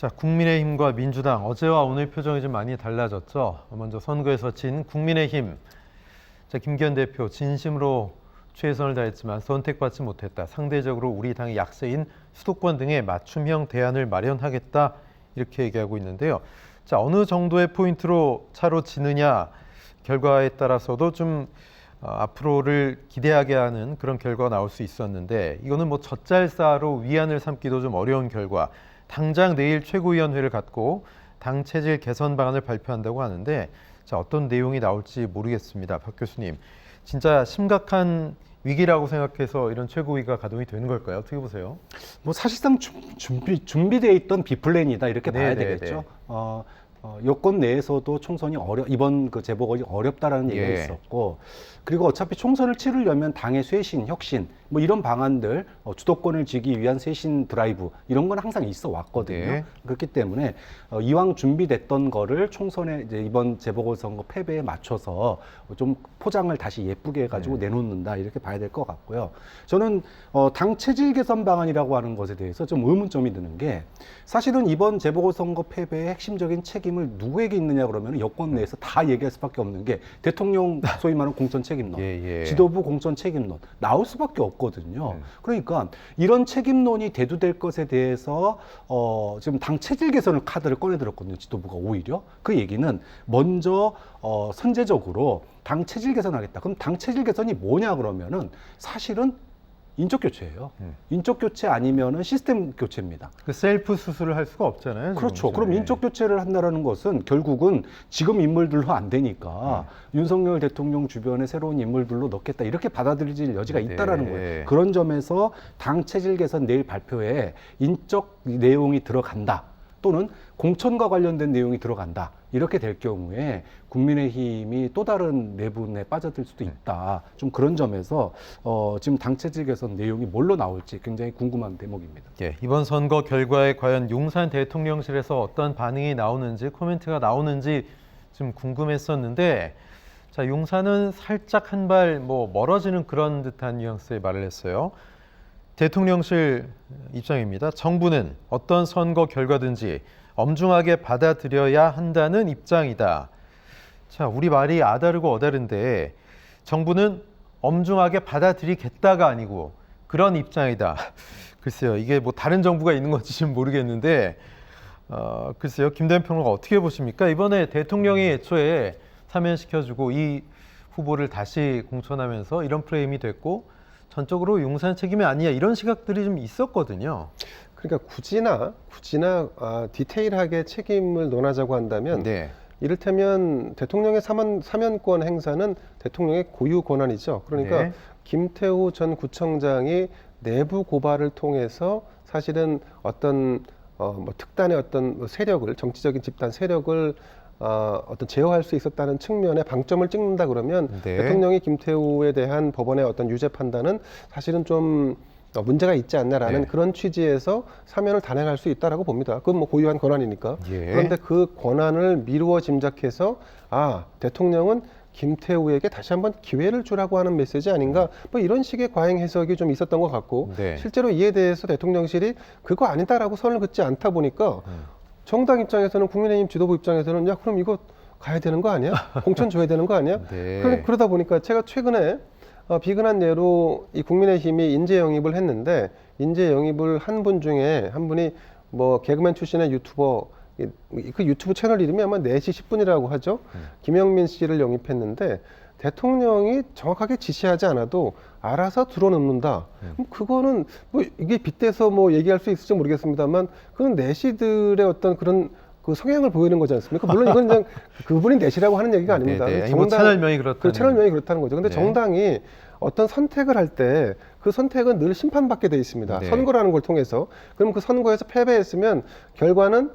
자, 국민의힘과 민주당 어제와 오늘 표정이 좀 많이 달라졌죠. 먼저 선거에서 진 국민의힘. 자, 김기현 대표 진심으로 최선을 다했지만 선택받지 못했다. 상대적으로 우리 당의 약세인 수도권 등의 맞춤형 대안을 마련하겠다. 이렇게 얘기하고 있는데요. 자, 어느 정도의 포인트로 차로 지느냐 결과에 따라서도 좀 앞으로를 기대하게 하는 그런 결과가 나올 수 있었는데, 이거는 뭐 젖잘싸로 위안을 삼기도 좀 어려운 결과. 당장 내일 최고위원회를 갖고 당 체질 개선 방안을 발표한다고 하는데, 자, 어떤 내용이 나올지 모르겠습니다. 박 교수님, 진짜 심각한 위기라고 생각해서 이런 최고위가 가동이 되는 걸까요? 어떻게 보세요? 뭐 사실상 준비되어 있던 비플랜이다 이렇게 봐야 되겠죠. 여권 내에서도 총선이 이번 그 재보궐이 어렵다라는 얘기가 있었고, 그리고 어차피 총선을 치르려면 당의 쇄신, 혁신, 뭐 이런 방안들, 주도권을 쥐기 위한 쇄신 드라이브 이런 건 항상 있어 왔거든요. 그렇기 때문에 이왕 준비됐던 거를 총선에 이제 이번 재보궐선거 패배에 맞춰서 좀 포장을 다시 예쁘게 해가지고 내놓는다 이렇게 봐야 될 것 같고요. 저는 당 체질 개선 방안이라고 하는 것에 대해서 좀 의문점이 드는 게, 사실은 이번 재보궐선거 패배의 핵심적인 책임을 누구에게 있느냐 그러면 여권 내에서 다 얘기할 수밖에 없는 게 대통령 소위 말하는 공천 책임론, 지도부 공천 책임론 나올 수밖에 없거든요. 그러니까 이런 책임론이 대두될 것에 대해서 지금 당 체질 개선을 카드를 꺼내들었거든요. 지도부가 오히려 그 얘기는 먼저 선제적으로 당 체질 개선하겠다. 그럼 당 체질 개선이 뭐냐 그러면은 사실은 인적 교체예요. 인적 교체 아니면은 시스템 교체입니다. 그 셀프 수술을 할 수가 없잖아요. 그렇죠. 그럼 인적 교체를 한다라는 것은 결국은 지금 인물들로 안 되니까 윤석열 대통령 주변에 새로운 인물들로 넣겠다 이렇게 받아들일 여지가 있다라는 거예요. 그런 점에서 당 체질 개선 내일 발표에 인적 내용이 들어간다, 또는 공천과 관련된 내용이 들어간다, 이렇게 될 경우에 국민의힘이 또 다른 내분에 빠져들 수도 있다. 좀 그런 점에서 지금 당 체질 개선 내용이 뭘로 나올지 굉장히 궁금한 대목입니다. 이번 선거 결과에 과연 용산 대통령실에서 어떤 반응이 나오는지, 코멘트가 나오는지 좀 궁금했었는데, 자, 용산은 살짝 한 발 멀어지는 그런 듯한 뉘앙스의 말을 했어요. 대통령실 입장입니다. 정부는 어떤 선거 결과든지 엄중하게 받아들여야 한다는 입장이다. 자, 우리 말이 아다르고 어다른데, 정부는 엄중하게 받아들이겠다가 아니고 그런 입장이다. 글쎄요, 이게 뭐 다른 정부가 있는 건지 좀 모르겠는데, 글쎄요, 김대현 평론가 어떻게 보십니까? 이번에 대통령이 애초에 사면시켜주고 이 후보를 다시 공천하면서 이런 프레임이 됐고, 전적으로 용산 책임이 아니야, 이런 시각들이 좀 있었거든요. 그러니까 굳이나 디테일하게 책임을 논하자고 한다면, 이를테면 대통령의 사면권 행사는 대통령의 고유 권한이죠. 그러니까 김태우 전 구청장이 내부 고발을 통해서 사실은 어떤 특단의 어떤 세력을, 정치적인 집단 세력을 어떤 제어할 수 있었다는 측면에 방점을 찍는다 그러면 대통령이 김태우에 대한 법원의 어떤 유죄 판단은 사실은 좀 문제가 있지 않나라는 그런 취지에서 사면을 단행할 수 있다라고 봅니다. 그건 뭐 고유한 권한이니까. 그런데 그 권한을 미루어 짐작해서 대통령은 김태우에게 다시 한번 기회를 주라고 하는 메시지 아닌가, 뭐 이런 식의 과잉 해석이 좀 있었던 것 같고, 실제로 이에 대해서 대통령실이 그거 아니다라고 선을 긋지 않다 보니까 정당 입장에서는, 국민의힘 지도부 입장에서는 야, 그럼 이거 가야 되는 거 아니야? 공천 줘야 되는 거 아니야? 그러다 보니까 제가 최근에 비근한 예로 이 국민의힘이 인재 영입을 했는데, 인재 영입을 한 분 중에 한 분이 뭐 개그맨 출신의 유튜버, 그 유튜브 채널 이름이 아마 4시 10분이라고 하죠. 김영민 씨를 영입했는데 대통령이 정확하게 지시하지 않아도 알아서 들어놓는다. 그거는 뭐 이게 빗대서 뭐 얘기할 수 있을지 모르겠습니다만, 그건 내시들의 어떤 그런 그 성향을 보이는 거지 않습니까? 물론 이건 그냥 그분이 내시라고 하는 얘기가 아닙니다. 채널명이 그렇다는. 채널명이 그렇다는 거죠. 근데 정당이 어떤 선택을 할 때 그 선택은 늘 심판받게 돼 있습니다. 선거라는 걸 통해서. 그럼 그 선거에서 패배했으면 결과는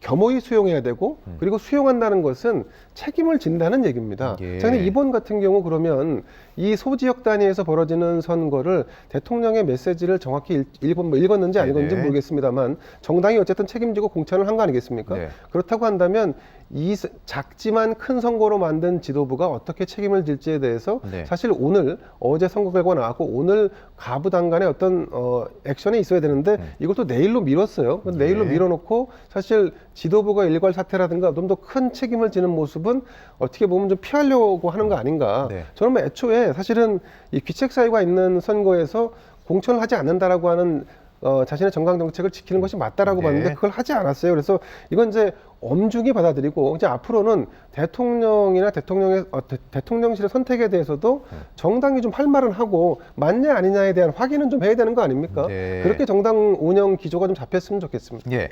겸허히 수용해야 되고, 그리고 수용한다는 것은 책임을 진다는 얘기입니다. 예. 자, 근데 이번 같은 경우 그러면 이 소지역 단위에서 벌어지는 선거를 대통령의 메시지를 정확히 읽었는지 안 읽었는지 네네. 모르겠습니다만 정당이 어쨌든 책임지고 공천을 한 거 아니겠습니까? 네. 그렇다고 한다면 이 작지만 큰 선거로 만든 지도부가 어떻게 책임을 질지에 대해서 네. 사실 오늘 어제 선거 결과 나왔고 오늘 가부당간의 어떤 액션이 있어야 되는데 이걸 또 내일로 미뤘어요. 내일로 네. 밀어놓고 사실 지도부가 일괄 사퇴라든가 좀 더 큰 책임을 지는 모습은 어떻게 보면 좀 피하려고 하는 거 아닌가. 네. 저는 뭐 애초에 사실은 이 귀책 사유가 있는 선거에서 공천을 하지 않는다라고 하는 자신의 정강 정책을 지키는 것이 맞다라고 네. 봤는데 그걸 하지 않았어요. 그래서 이건 이제 엄중히 받아들이고 이제 앞으로는 대통령이나 대통령실의 선택에 대해서도 정당이 좀 할 말은 하고 맞냐 아니냐에 대한 확인은 좀 해야 되는 거 아닙니까? 네. 그렇게 정당 운영 기조가 좀 잡혔으면 좋겠습니다. 예.